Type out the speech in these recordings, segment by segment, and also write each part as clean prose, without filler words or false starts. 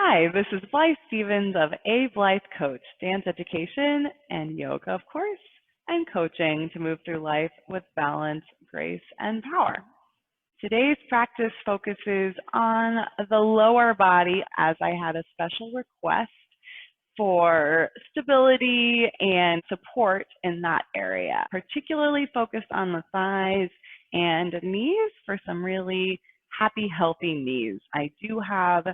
Hi, this is Blythe Stevens of A Blythe Coach, dance education and yoga, of course, and coaching to move through life with balance, grace, and power. Today's practice focuses on the lower body as I had a special request for stability and support in that area, particularly focused on the thighs and knees for some really happy, healthy knees. I do have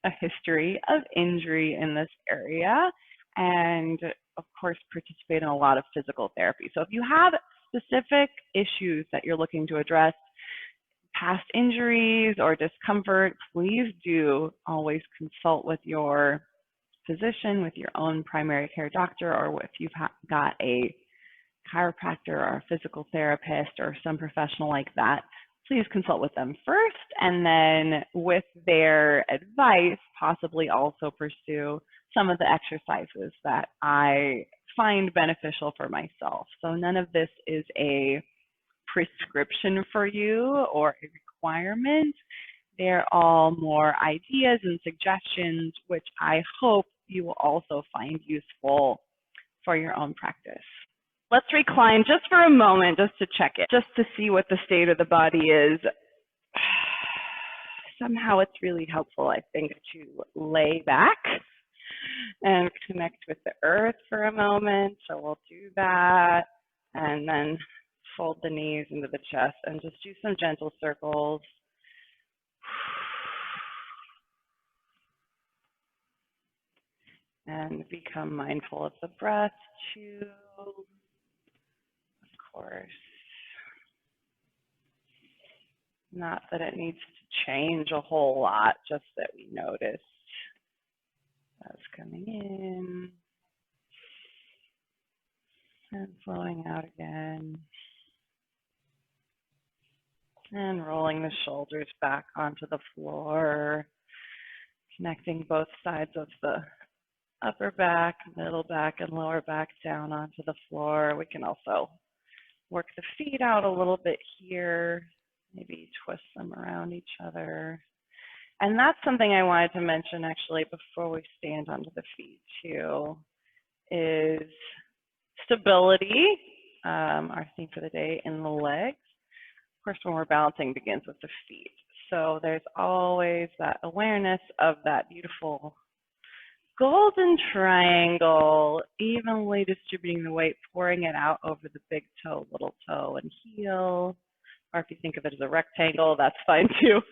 a history of injury in this area and of course participate in a lot of physical therapy. So if you have specific issues that you're looking to address, past injuries or discomfort, please do always consult with your physician, with your own primary care doctor, or if you've got a chiropractor or a physical therapist or some professional like that, please consult with them first, and then with their advice, possibly also pursue some of the exercises that I find beneficial for myself. So none of this is a prescription for you or a requirement. They're all more ideas and suggestions, which I hope you will also find useful for your own practice. Let's recline just for a moment, just to check it, just to see what the state of the body is. Somehow it's really helpful, I think, to lay back and connect with the earth for a moment. So we'll do that and then fold the knees into the chest and just do some gentle circles. And become mindful of the breath too. Of course, not that it needs to change a whole lot, just that we notice that's coming in and flowing out again, and rolling the shoulders back onto the floor, connecting both sides of the upper back, middle back, and lower back down onto the floor. We can also work the feet out a little bit here, maybe twist them around each other. And that's something I wanted to mention actually before we stand onto the feet too, is stability, our theme for the day, in the legs. Of course, when we're balancing begins with the feet. So there's always that awareness of that beautiful golden triangle, evenly distributing the weight, pouring it out over the big toe, little toe, and heel. Or if you think of it as a rectangle, that's fine too.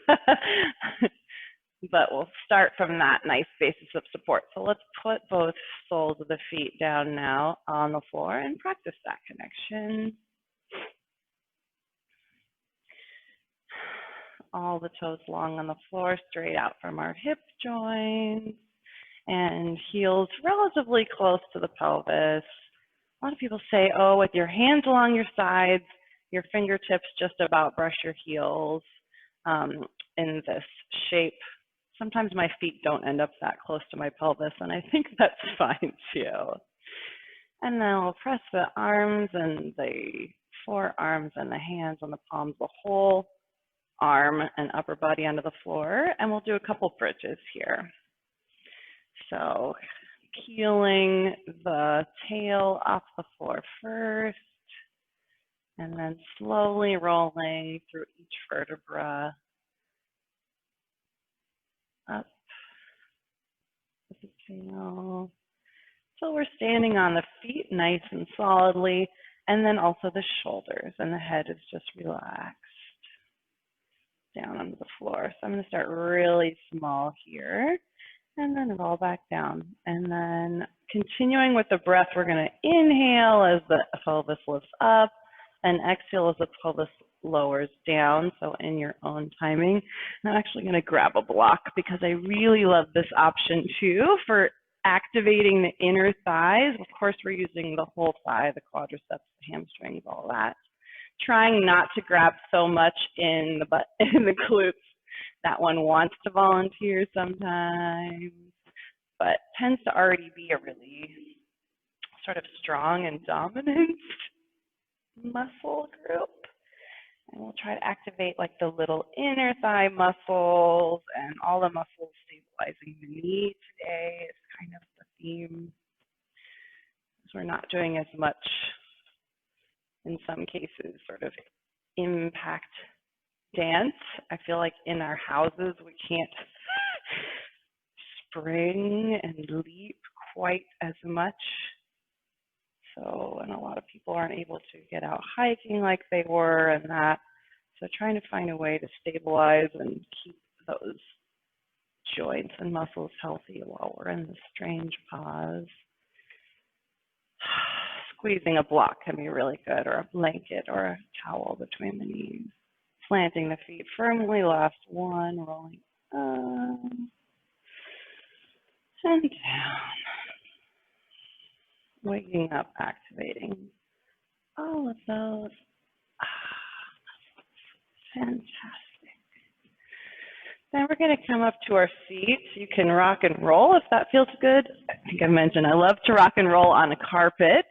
But we'll start from that nice basis of support. So let's put both soles of the feet down now on the floor and practice that connection. All the toes long on the floor, straight out from our hip joints. And heels relatively close to the pelvis. A lot of people say, oh, with your hands along your sides, your fingertips just about brush your heels in this shape. Sometimes my feet don't end up that close to my pelvis, and I think that's fine too. And then we'll press the arms and the forearms and the hands on the palms, the whole arm and upper body onto the floor, and we'll do a couple bridges here. So keeling the tail off the floor first, and then slowly rolling through each vertebra up with the tail. So we're standing on the feet nice and solidly, and then also the shoulders, and the head is just relaxed down onto the floor. So I'm going to start really small here. And then roll back down. And then continuing with the breath, we're going to inhale as the pelvis lifts up and exhale as the pelvis lowers down. So in your own timing. I'm actually going to grab a block because I really love this option too for activating the inner thighs. Of course, we're using the whole thigh, the quadriceps, the hamstrings, all that. Trying not to grab so much in the butt, in the glutes. That one wants to volunteer sometimes, but tends to already be a really sort of strong and dominant muscle group. And we'll try to activate like the little inner thigh muscles and all the muscles stabilizing the knee today is kind of the theme. So we're not doing as much, in some cases, sort of impact dance. I feel like in our houses we can't spring and leap quite as much. So, and a lot of people aren't able to get out hiking like they were and that. So trying to find a way to stabilize and keep those joints and muscles healthy while we're in this strange pause. Squeezing a block can be really good, or a blanket or a towel between the knees. Planting the feet firmly, last one, rolling up and down. Waking up, activating all of those. Fantastic. Then we're going to come up to our seats. You can rock and roll if that feels good. I think I mentioned I love to rock and roll on a carpet,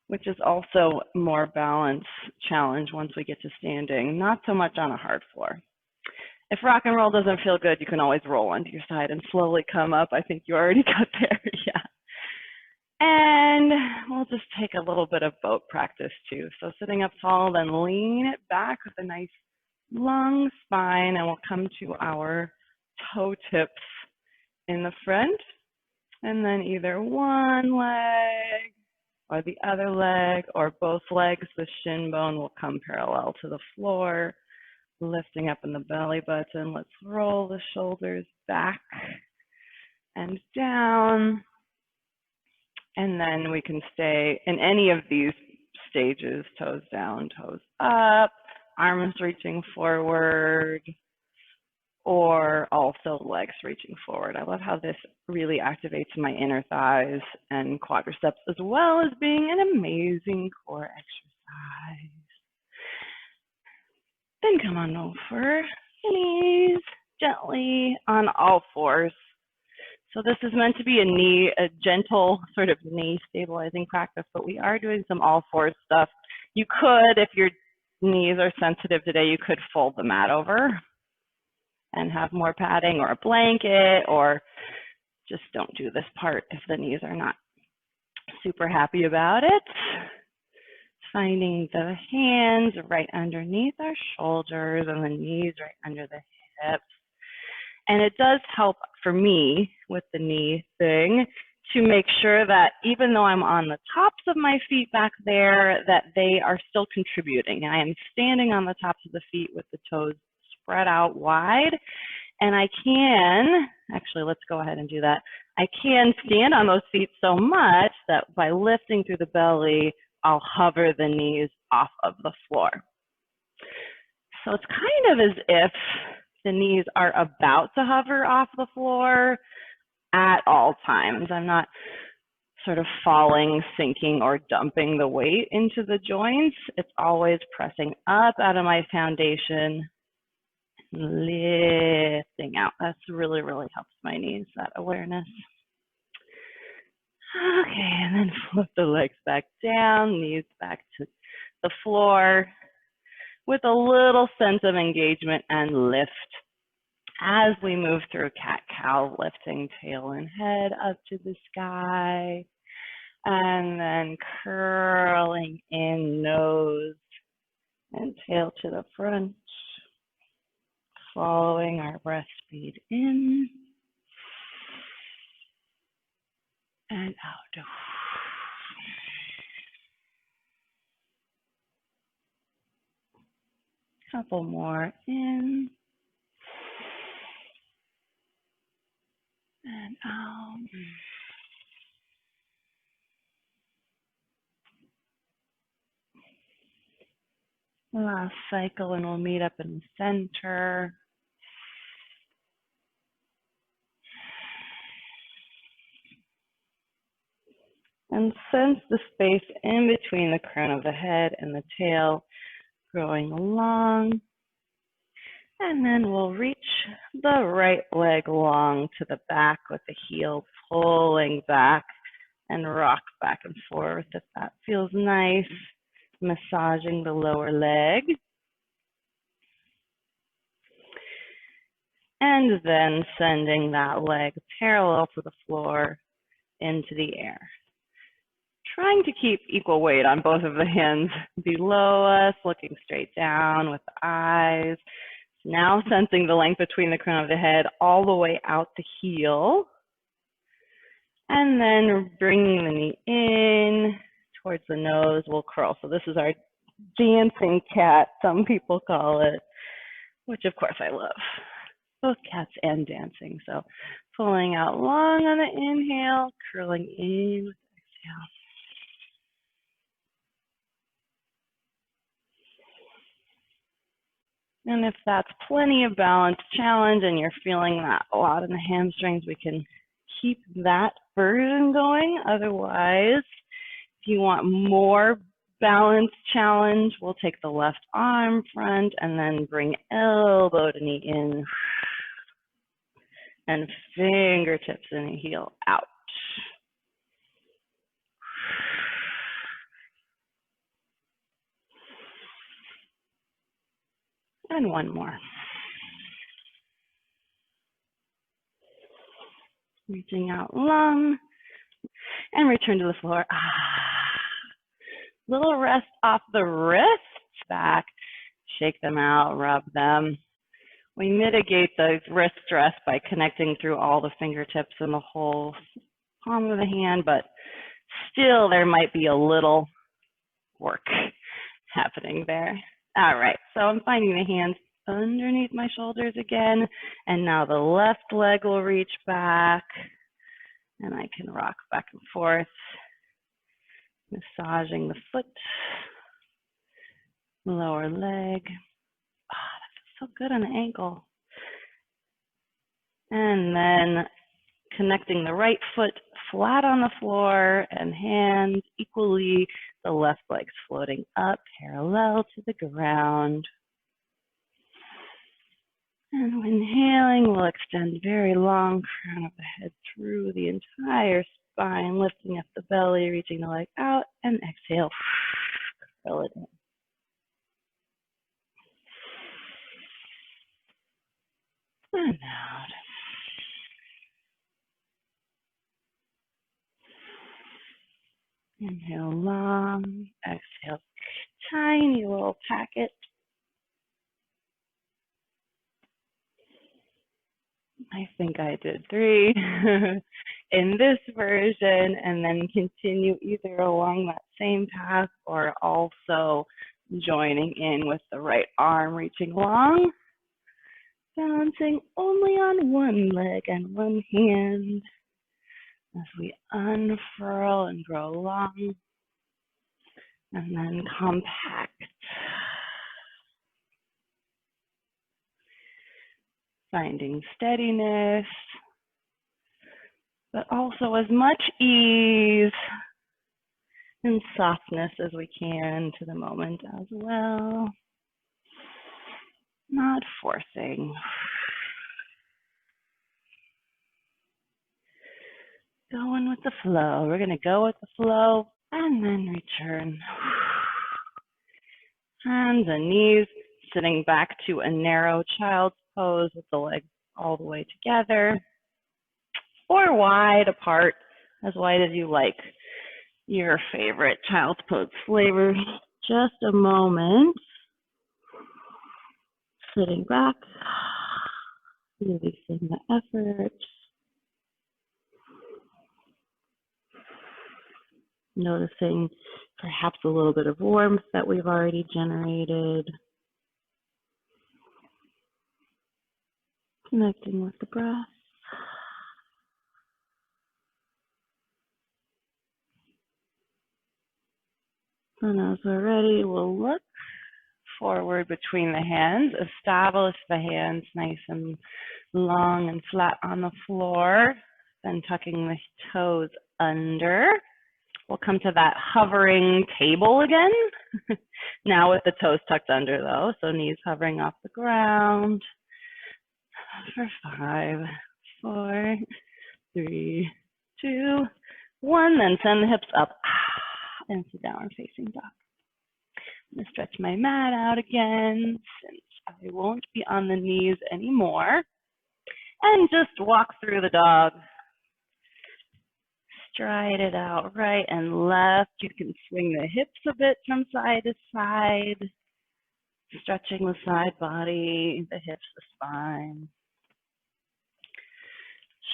which is also more balance challenge once we get to standing, not so much on a hard floor. If rock and roll doesn't feel good, you can always roll onto your side and slowly come up. I think you already got there, yeah. And we'll just take a little bit of boat practice too. So sitting up tall, then lean it back with a nice long spine, and we'll come to our toe tips in the front. And then either one leg or the other leg or both legs, the shin bone will come parallel to the floor, lifting up in the belly button. Let's roll the shoulders back and down. And then we can stay in any of these stages, toes down, toes up, arms reaching forward, or also legs reaching forward. I love how this really activates my inner thighs and quadriceps, as well as being an amazing core exercise. Then come on over, knees gently on all fours. So this is meant to be a gentle sort of knee stabilizing practice, but we are doing some all fours stuff. You could, if your knees are sensitive today, you could fold the mat over and have more padding or a blanket, or just don't do this part if the knees are not super happy about it. Finding the hands right underneath our shoulders and the knees right under the hips. And it does help for me with the knee thing to make sure that even though I'm on the tops of my feet back there, that they are still contributing. I am standing on the tops of the feet with the toes spread out wide. And I can, actually, let's go ahead and do that. I can stand on those feet so much that by lifting through the belly, I'll hover the knees off of the floor. So it's kind of as if the knees are about to hover off the floor at all times. I'm not sort of falling, sinking, or dumping the weight into the joints. It's always pressing up out of my foundation, lifting out. That's really, really helps my knees, that awareness. Okay, and then flip the legs back down, knees back to the floor with a little sense of engagement and lift as we move through cat-cow, lifting tail and head up to the sky, and then curling in nose and tail to the front, following our breath speed in and out. Couple more in and out. Last cycle, and we'll meet up in the center. And sense the space in between the crown of the head and the tail growing along. And then we'll reach the right leg long to the back with the heel pulling back and rock back and forth if that feels nice. Massaging the lower leg. and then sending that leg parallel to the floor into the air. Trying to keep equal weight on both of the hands below us, looking straight down with the eyes. Now sensing the length between the crown of the head all the way out the heel. And then bringing the knee in towards the nose, we'll curl. So this is our dancing cat, some people call it, which of course I love. Both cats and dancing. So pulling out long on the inhale, curling in with the exhale. And if that's plenty of balance challenge and you're feeling that a lot in the hamstrings, we can keep that version going. Otherwise, if you want more balance challenge, we'll take the left arm front and then bring elbow to knee in and fingertips and heel out. And one more. Reaching out long and return to the floor. Little rest off the wrists back. Shake them out, rub them. We mitigate the wrist stress by connecting through all the fingertips and the whole palm of the hand, but still there might be a little work happening there. All right, so I'm finding the hands underneath my shoulders again, and now the left leg will reach back, and I can rock back and forth, massaging the foot, lower leg. Oh, that feels so good on the ankle. And then connecting the right foot flat on the floor and hands equally, the left leg's floating up parallel to the ground. And inhaling, we'll extend very long crown of the head through the entire spine, lifting up the belly, reaching the leg out, and exhale, curl it in. And out. Inhale long, exhale, tiny little packet. I think I did 3 in this version, and then continue either along that same path or also joining in with the right arm reaching long, balancing only on one leg and one hand as we unfurl and grow long, and then compact. Finding steadiness, but also as much ease and softness as we can to the moment as well. Not forcing. Going with the flow. We're going to go with the flow and then return. Hands and knees sitting back to a narrow child's pose with the legs all the way together or wide apart, as wide as you like. Your favorite child's pose flavor. Just a moment. Sitting back, releasing the effort. Noticing perhaps a little bit of warmth that we've already generated. Connecting with the breath. And as we're ready, we'll look forward between the hands. Establish the hands nice and long and flat on the floor. Then tucking the toes under. We'll come to that hovering table again. Now with the toes tucked under though, so knees hovering off the ground. For 5, 4, 3, 2, 1. Then send the hips up into downward facing dog. I'm going to stretch my mat out again since I won't be on the knees anymore. And just walk through the dog. Stride it out right and left. You can swing the hips a bit from side to side, stretching the side body, the hips, the spine.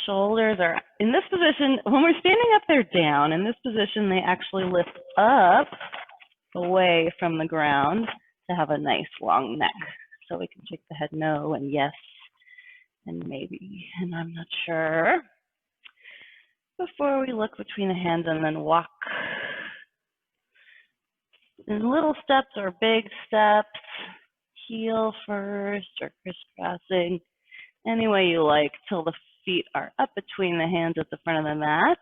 Shoulders are in this position. When we're standing up, they're down. In this position, they actually lift up away from the ground to have a nice long neck. So we can shake the head no and yes and maybe and I'm not sure before we look between the hands and then walk in little steps or big steps, heel first or crisscrossing, any way you like till the feet are up between the hands at the front of the mat.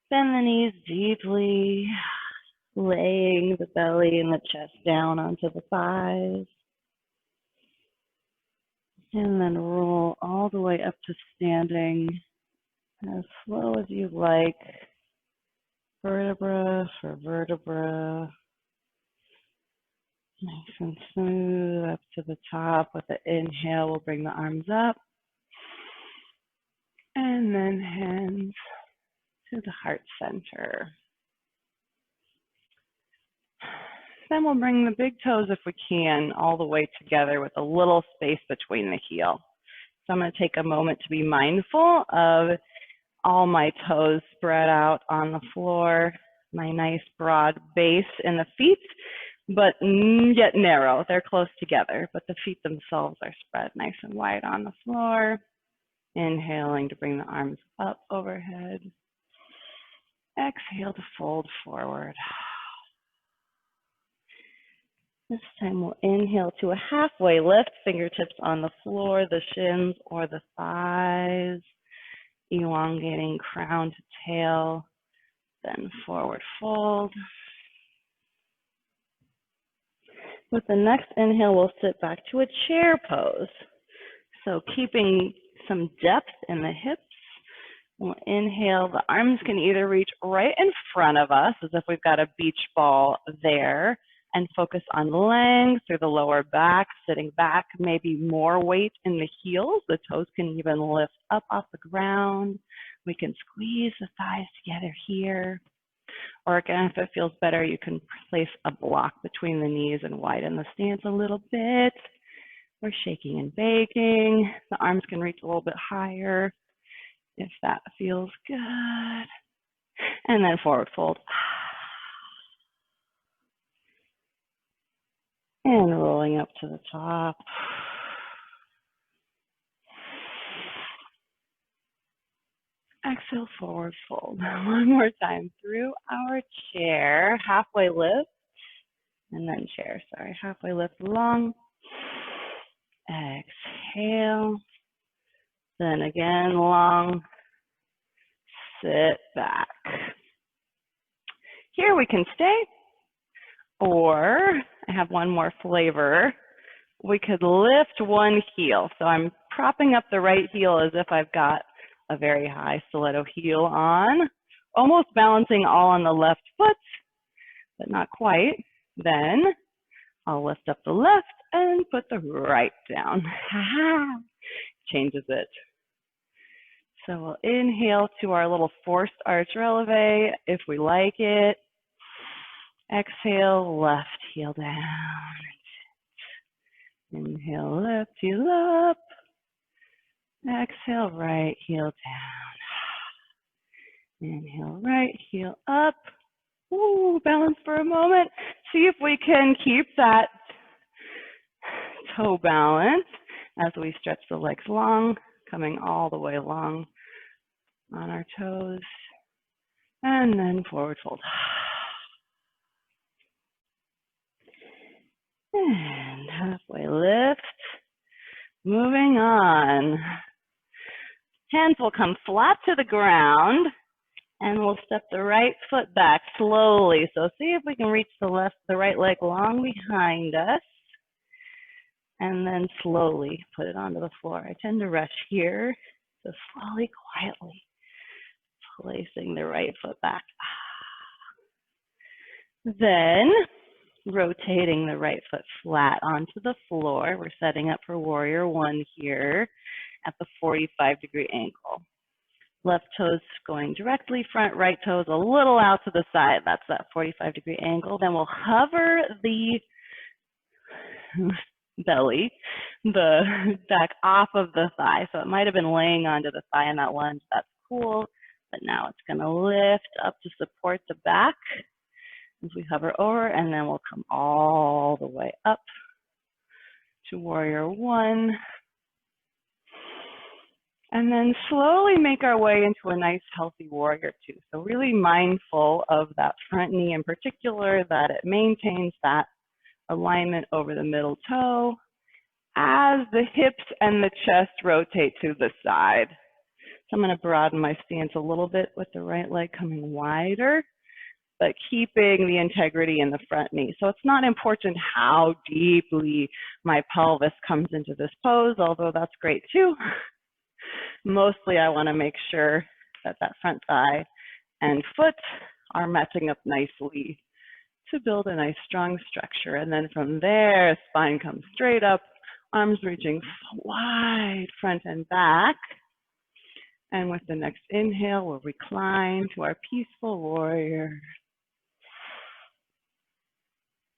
Bend the knees deeply, laying the belly and the chest down onto the thighs. And then roll all the way up to standing as slow as you like, vertebra for vertebra. Nice and smooth up to the top. With the inhale, we'll bring the arms up. And then hands to the heart center. Then we'll bring the big toes, if we can, all the way together with a little space between the heel. So I'm going to take a moment to be mindful of all my toes spread out on the floor, my nice broad base in the feet, but yet narrow. They're close together, but the feet themselves are spread nice and wide on the floor. Inhaling to bring the arms up overhead. Exhale to fold forward. This time we'll inhale to a halfway lift, fingertips on the floor, the shins or the thighs, elongating crown to tail, then forward fold. With the next inhale, we'll sit back to a chair pose. So keeping some depth in the hips, we'll inhale. The arms can either reach right in front of us, as if we've got a beach ball there, and focus on length through the lower back, sitting back, maybe more weight in the heels. The toes can even lift up off the ground. We can squeeze the thighs together here. Or again, if it feels better, you can place a block between the knees and widen the stance a little bit. We're shaking and baking. The arms can reach a little bit higher if that feels good. And then forward fold. And rolling up to the top. Exhale, forward fold. One more time through our chair. Halfway lift. And then chair, sorry. Halfway lift long. Exhale. Then again, long. Sit back. Here we can stay. Or I have one more flavor. We could lift one heel. So I'm propping up the right heel as if I've got a very high stiletto heel on, almost balancing all on the left foot, but not quite. Then I'll lift up the left and put the right down. Changes it. So we'll inhale to our little forced arch releve if we like it. Exhale, left heel down. Inhale, left heel up. Exhale, right heel down. Inhale, right heel up. Ooh, balance for a moment. See if we can keep that toe balance as we stretch the legs long, coming all the way long on our toes. And then forward fold. And halfway lift. Moving on. Hands will come flat to the ground and we'll step the right foot back slowly. So see if we can reach the right leg long behind us and then slowly put it onto the floor. I tend to rush here, so slowly, quietly placing the right foot back. Then rotating the right foot flat onto the floor. We're setting up for warrior one here. at the 45-degree angle. Left toes going directly front, right toes a little out to the side. That's that 45-degree angle. Then we'll hover the belly, the back off of the thigh. So it might have been laying onto the thigh in that lunge. That's cool. But now it's going to lift up to support the back as we hover over, and then we'll come all the way up to warrior one. And then slowly make our way into a nice healthy warrior two. So really mindful of that front knee in particular, that it maintains that alignment over the middle toe as the hips and the chest rotate to the side. So I'm going to broaden my stance a little bit with the right leg coming wider, but keeping the integrity in the front knee. So it's not important how deeply my pelvis comes into this pose, although that's great too. Mostly I want to make sure that that front thigh and foot are matching up nicely to build a nice strong structure. And then from there, spine comes straight up, arms reaching wide front and back. And with the next inhale, we'll recline to our peaceful warrior.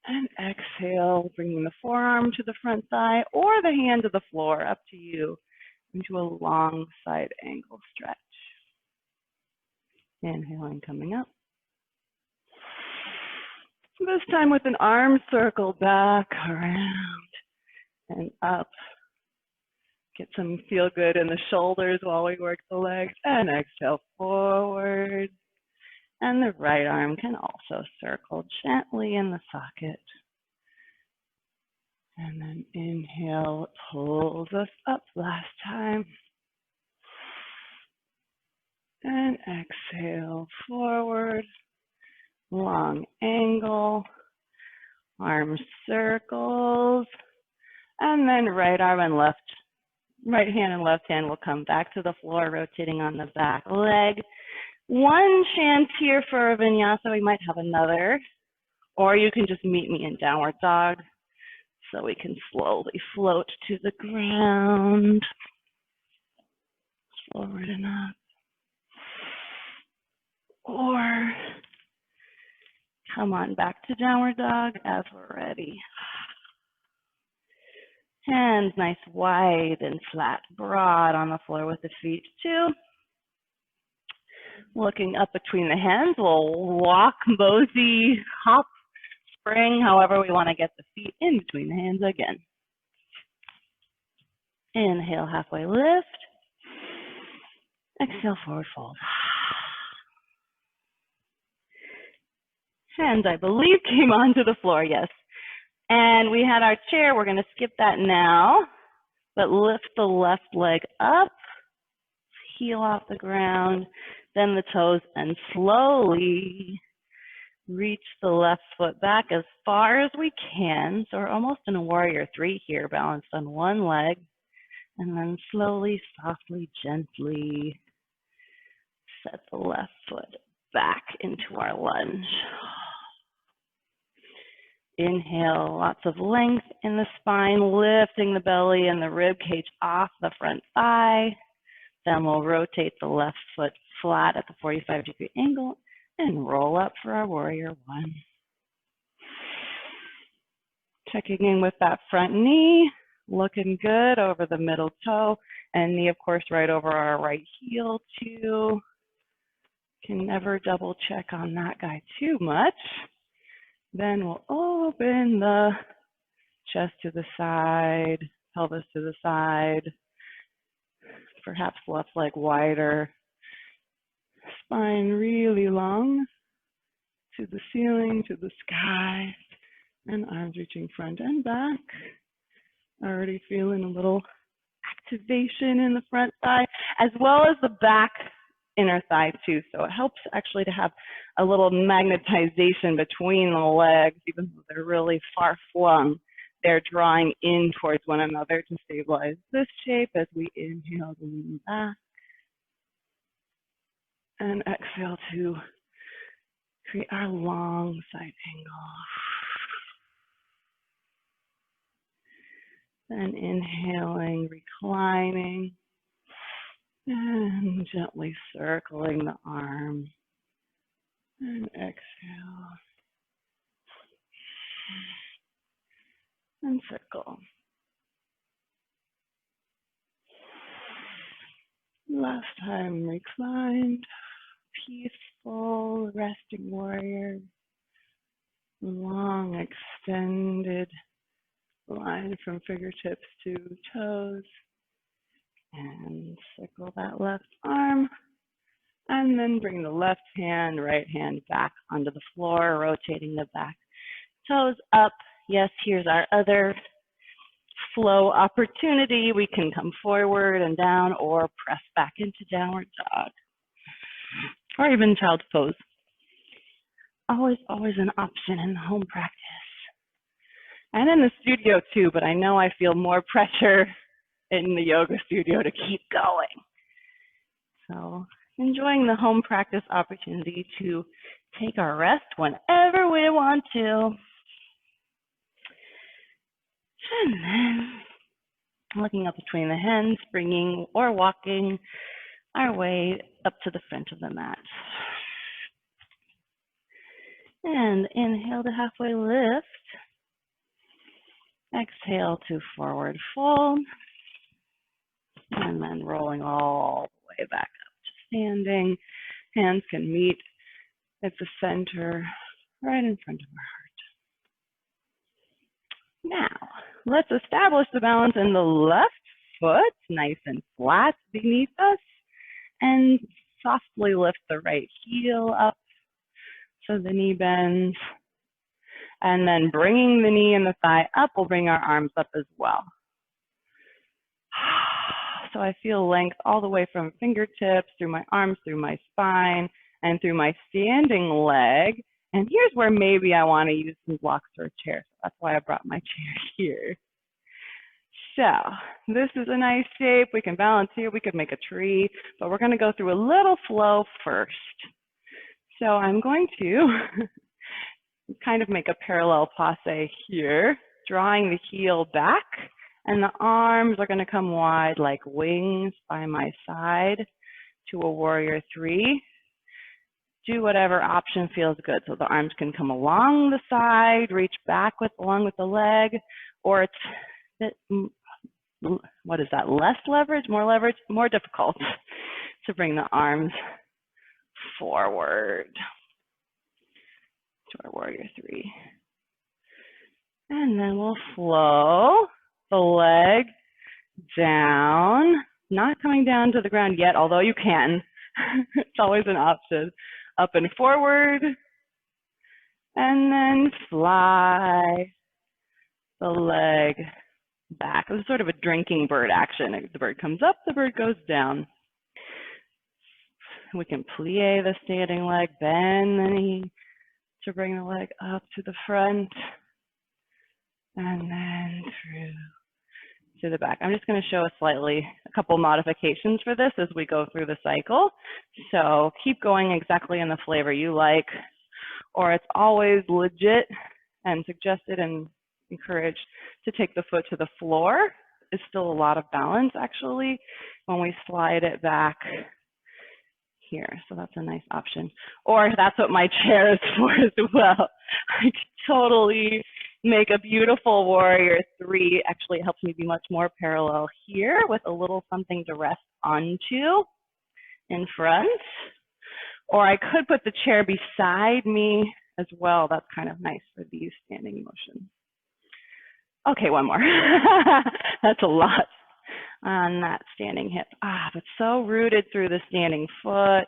And exhale, bringing the forearm to the front thigh or the hand to the floor, up to you, into a long side angle stretch. Inhaling, coming up. This time with an arm circle back, around, and up. Get some feel good in the shoulders while we work the legs. And exhale, forward. And the right arm can also circle gently in the socket. And then inhale, pulls us up last time. And exhale, forward, long angle, arm circles, and then right arm and right hand and left hand will come back to the floor, rotating on the back leg. One chance here for a vinyasa. We might have another, or you can just meet me in downward dog. So we can slowly float to the ground, forward and up, or come on back to downward dog as we're ready. Hands nice wide and flat, broad on the floor with the feet too. Looking up between the hands, we'll walk, mosey, hop, spring, however we want to get the feet in between the hands again. Inhale, halfway lift. Exhale, forward fold. Hands, I believe, came onto the floor, yes. And we had our chair. We're going to skip that now, but lift the left leg up, heel off the ground, then the toes, and slowly reach the left foot back as far as we can. So we're almost in a warrior three here, balanced on one leg. And then slowly, softly, gently set the left foot back into our lunge. Inhale, lots of length in the spine, lifting the belly and the rib cage off the front thigh. Then we'll rotate the left foot flat at the 45-degree angle and roll up for our warrior one. Checking in with that front knee, looking good over the middle toe, and knee, of course, right over our right heel too. Can never double check on that guy too much. Then we'll open the chest to the side, pelvis to the side, perhaps left leg wider, spine really long to the ceiling, to the sky, and arms reaching front and back. Already feeling a little activation in the front thigh, as well as the back inner thigh too. So it helps actually to have a little magnetization between the legs, even though they're really far flung. They're drawing in towards one another to stabilize this shape as we inhale to lean back. And exhale to create our long side angle. Then inhaling, reclining. And gently circling the arm. And exhale. And circle. Last time, reclined, peaceful, resting warrior. Long, extended line from fingertips to toes. And circle that left arm. And then bring the left hand, right hand back onto the floor, rotating the back toes up. Yes, here's our other flow opportunity. We can come forward and down or press back into downward dog or even child's pose. Always an option in the home practice. And in the studio too, but I know I feel more pressure in the yoga studio to keep going. So enjoying the home practice opportunity to take our rest whenever we want to. And then looking up between the hands, bringing or walking our way up to the front of the mat. And inhale to halfway lift. Exhale to forward fold. And then rolling all the way back up to standing. Hands can meet at the center, right in front of our heart. Now, let's establish the balance in the left foot, nice and flat beneath us, and softly lift the right heel up so the knee bends. And then bringing the knee and the thigh up, we'll bring our arms up as well. So I feel length all the way from fingertips, through my arms, through my spine, and through my standing leg. And here's where maybe I want to use some blocks or a chair. So that's why I brought my chair here. So this is a nice shape. We can balance here. We could make a tree, but we're going to go through a little flow first. So I'm going to kind of make a parallel passe here, drawing the heel back, and the arms are going to come wide like wings by my side to a warrior three. Do whatever option feels good. So the arms can come along the side, reach back along with the leg, or it's, what is that, less leverage, more difficult to bring the arms forward to our warrior three. And then we'll flow the leg down, not coming down to the ground yet, although you can. It's always an option. Up and forward, and then fly the leg back. It was sort of a drinking bird action. The bird comes up, the bird goes down. We can plie the standing leg, bend the knee to bring the leg up to the front, and then through to the back. I'm just going to show a couple modifications for this as we go through the cycle. So keep going exactly in the flavor you like, or it's always legit and suggested and encouraged to take the foot to the floor. It's still a lot of balance actually when we slide it back here. So that's a nice option. Or that's what my chair is for as well. I could totally make a beautiful warrior three. Actually, it helps me be much more parallel here with a little something to rest onto in front. Or I could put the chair beside me as well. That's kind of nice for these standing motions. Okay, one more. That's a lot on that standing hip. But so rooted through the standing foot.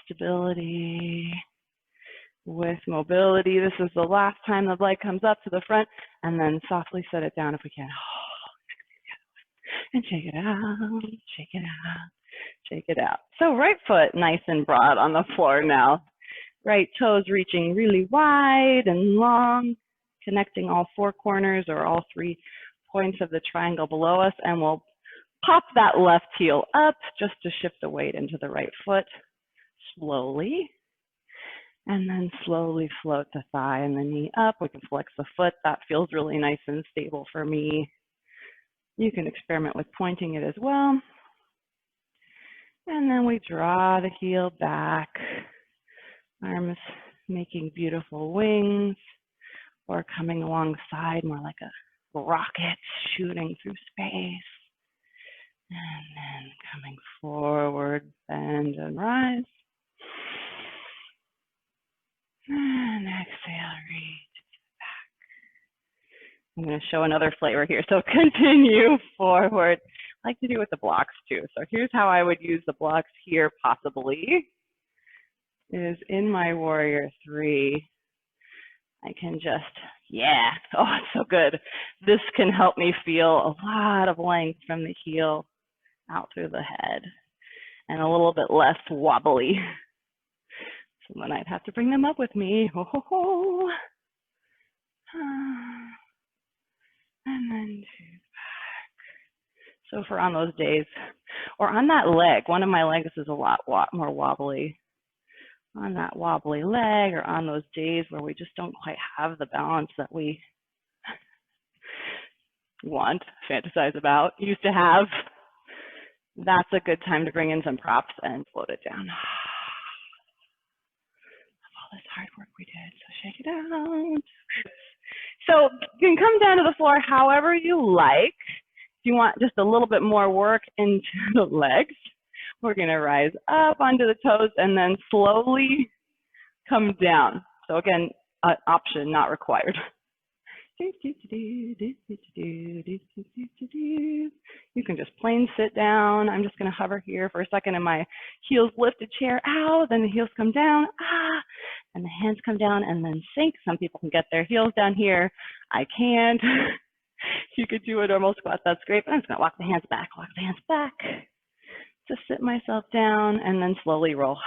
Stability with mobility. This is the last time the leg comes up to the front, and then softly set it down if we can. And shake it out, shake it out, shake it out. So right foot nice and broad on the floor now. Right toes reaching really wide and long, connecting all four corners or all 3 points of the triangle below us, and we'll pop that left heel up just to shift the weight into the right foot slowly. And then slowly float the thigh and the knee up. We can flex the foot. That feels really nice and stable for me. You can experiment with pointing it as well. And then we draw the heel back, arms making beautiful wings, or coming alongside more like a rocket shooting through space. And then coming forward, bend and rise. And exhale, reach back. I'm going to show another flavor here. So continue forward. I like to do it with the blocks too. So here's how I would use the blocks here possibly, is in my warrior 3. I can just, yeah, oh, it's so good. This can help me feel a lot of length from the heel out through the head and a little bit less wobbly. So then I'd have to bring them up with me. Ho, ho, ho. And then two back. So for on those days, or on that leg, one of my legs is a lot more wobbly. On that wobbly leg, or on those days where we just don't quite have the balance that we want, fantasize about, used to have, that's a good time to bring in some props and float it down. All this hard work we did, so shake it out. So you can come down to the floor however you like. If you want just a little bit more work into the legs, we're going to rise up onto the toes and then slowly come down. So again, an option, not required. You can just plain sit down. I'm just going to hover here for a second and my heels lift a chair out, then the heels come down, and the hands come down and then sink. Some people can get their heels down here. I can't. You could do a normal squat, that's great, but I'm just going to walk the hands back, Just sit myself down and then slowly roll.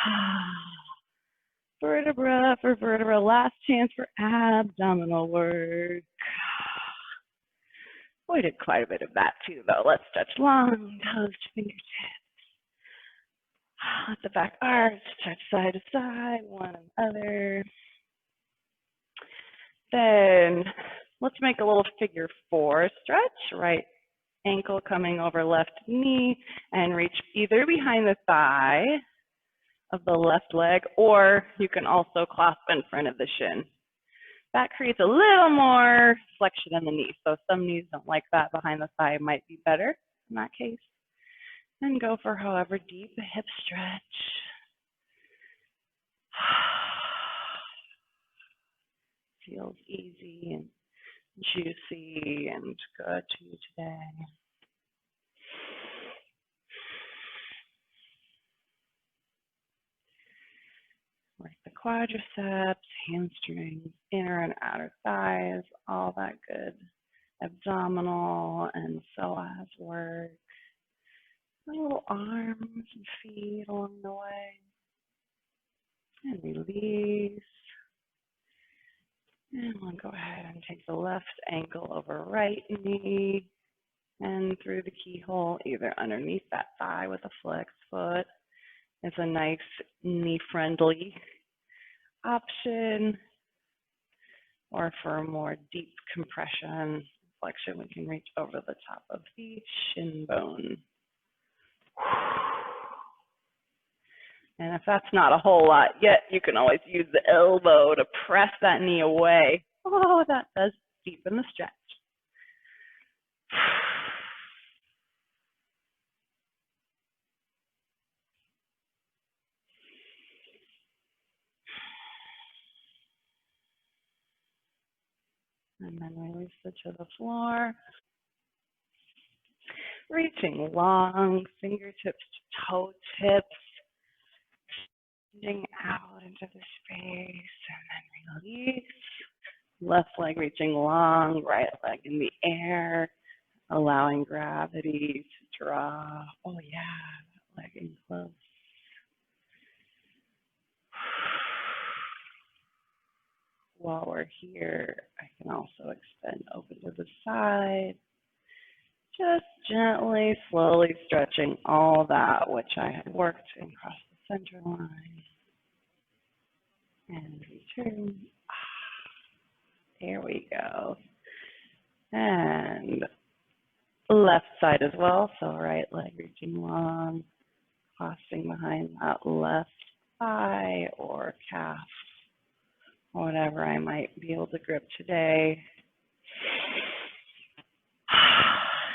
Vertebra for vertebra, last chance for abdominal work. We did quite a bit of that too, though. Let's stretch long, toes to fingertips. Let the back arch, stretch side to side, one and other. Then let's make a little figure 4 stretch. Right ankle coming over left knee and reach either behind the thigh of the left leg, or you can also clasp in front of the shin. That creates a little more flexion in the knee. So some knees don't like that. Behind the thigh might be better in that case. And go for however deep a hip stretch. Feels easy and juicy and good to you today. Work the quadriceps, hamstrings, inner and outer thighs, all that good abdominal and psoas work. A little arms and feet along the way. And release. And we'll go ahead and take the left ankle over right knee and through the keyhole, either underneath that thigh with a flexed foot. It's a nice knee-friendly option. Or for a more deep compression, flexion, we can reach over the top of the shin bone. And if that's not a whole lot yet, you can always use the elbow to press that knee away. Oh, that does deepen the stretch. And then release it to the floor. Reaching long, fingertips to toe tips. Reaching out into the space and then release. Left leg reaching long, right leg in the air, allowing gravity to draw. Oh yeah, leg in close. While we're here, I can also extend open to the side. Just gently, slowly stretching all that which I had worked and cross the center line. And return. There we go. And left side as well. So right leg reaching long, tossing behind that left thigh or calf, or whatever I might be able to grip today.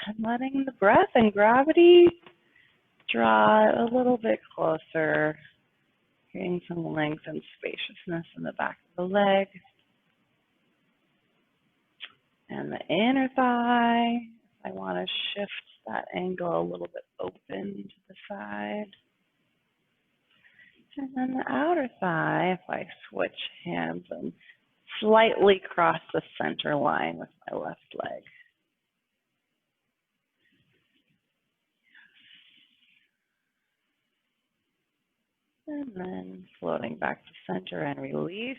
And letting the breath and gravity draw a little bit closer, creating some length and spaciousness in the back of the leg. And the inner thigh, I want to shift that angle a little bit open to the side. And then the outer thigh, if I switch hands and slightly cross the center line with my left leg. And then floating back to center and release.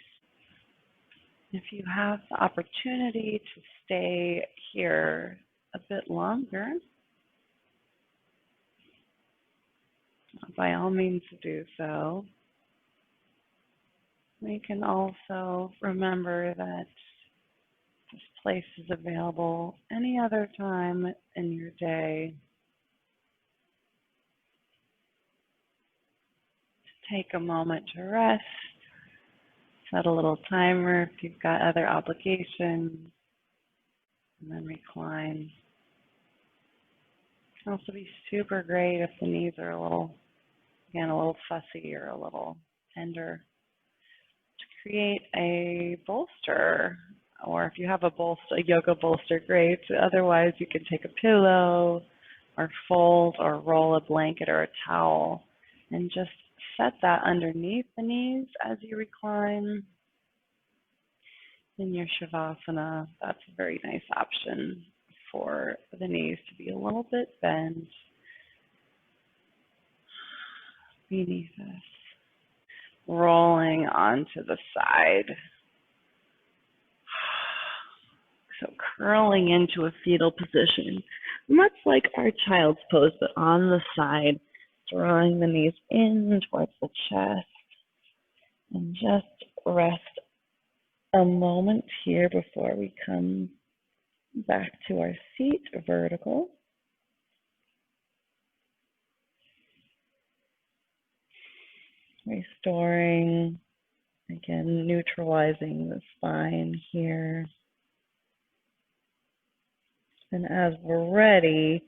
If you have the opportunity to stay here a bit longer, by all means do so. We can also remember that this place is available any other time in your day. To take a moment to rest, set a little timer if you've got other obligations, and then recline. It can also be super great if the knees are a little fussy or a little tender, to create a bolster, or if you have a yoga bolster, great. Otherwise, you can take a pillow or fold or roll a blanket or a towel and just set that underneath the knees as you recline. In your Shavasana, that's a very nice option for the knees to be a little bit bent beneath us, rolling onto the side. So curling into a fetal position, much like our child's pose, but on the side, drawing the knees in towards the chest, and just rest a moment here before we come back to our seat, vertical. Restoring, again, neutralizing the spine here. And as we're ready,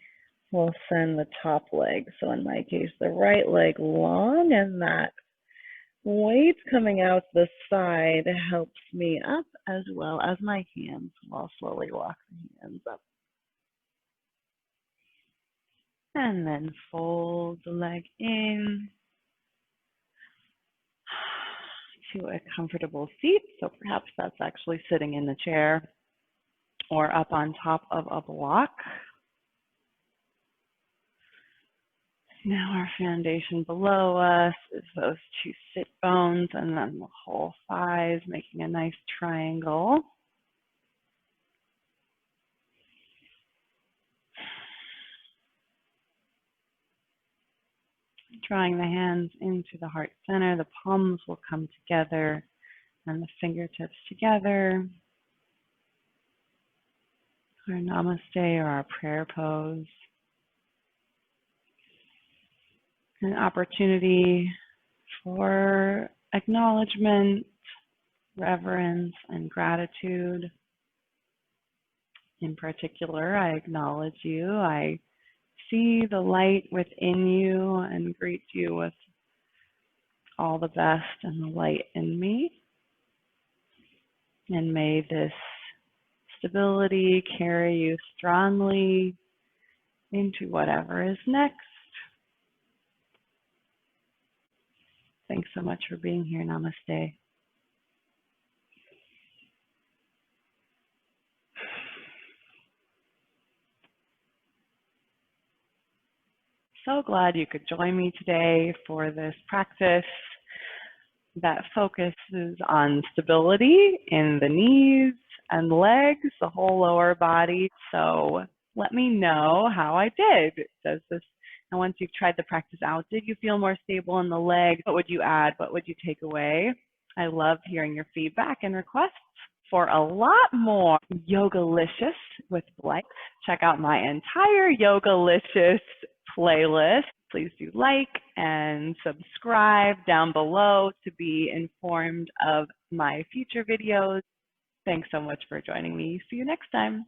we'll send the top leg. So in my case, the right leg long, and that weight coming out the side helps me up, as well as my hands. I'll slowly walk the hands up. And then fold the leg in to a comfortable seat. So perhaps that's actually sitting in the chair or up on top of a block. Now our foundation below us is those two sit bones and then the whole thighs, making a nice triangle. Drawing the hands into the heart center, the palms will come together and the fingertips together. Our namaste or our prayer pose. An opportunity for acknowledgement, reverence, and gratitude. In particular, I acknowledge you. I see the light within you and greet you with all the best and the light in me. And may this stability carry you strongly into whatever is next. Thanks so much for being here. Namaste. So glad you could join me today for this practice that focuses on stability in the knees and legs, the whole lower body. So let me know how I did. Does this, and once you've tried the practice out, did you feel more stable in the legs? What would you add? What would you take away? I love hearing your feedback and requests. For a lot more Yogalicious with Blythe, check out my entire Yogalicious playlist. Please do like and subscribe down below to be informed of my future videos. Thanks so much for joining me. See you next time.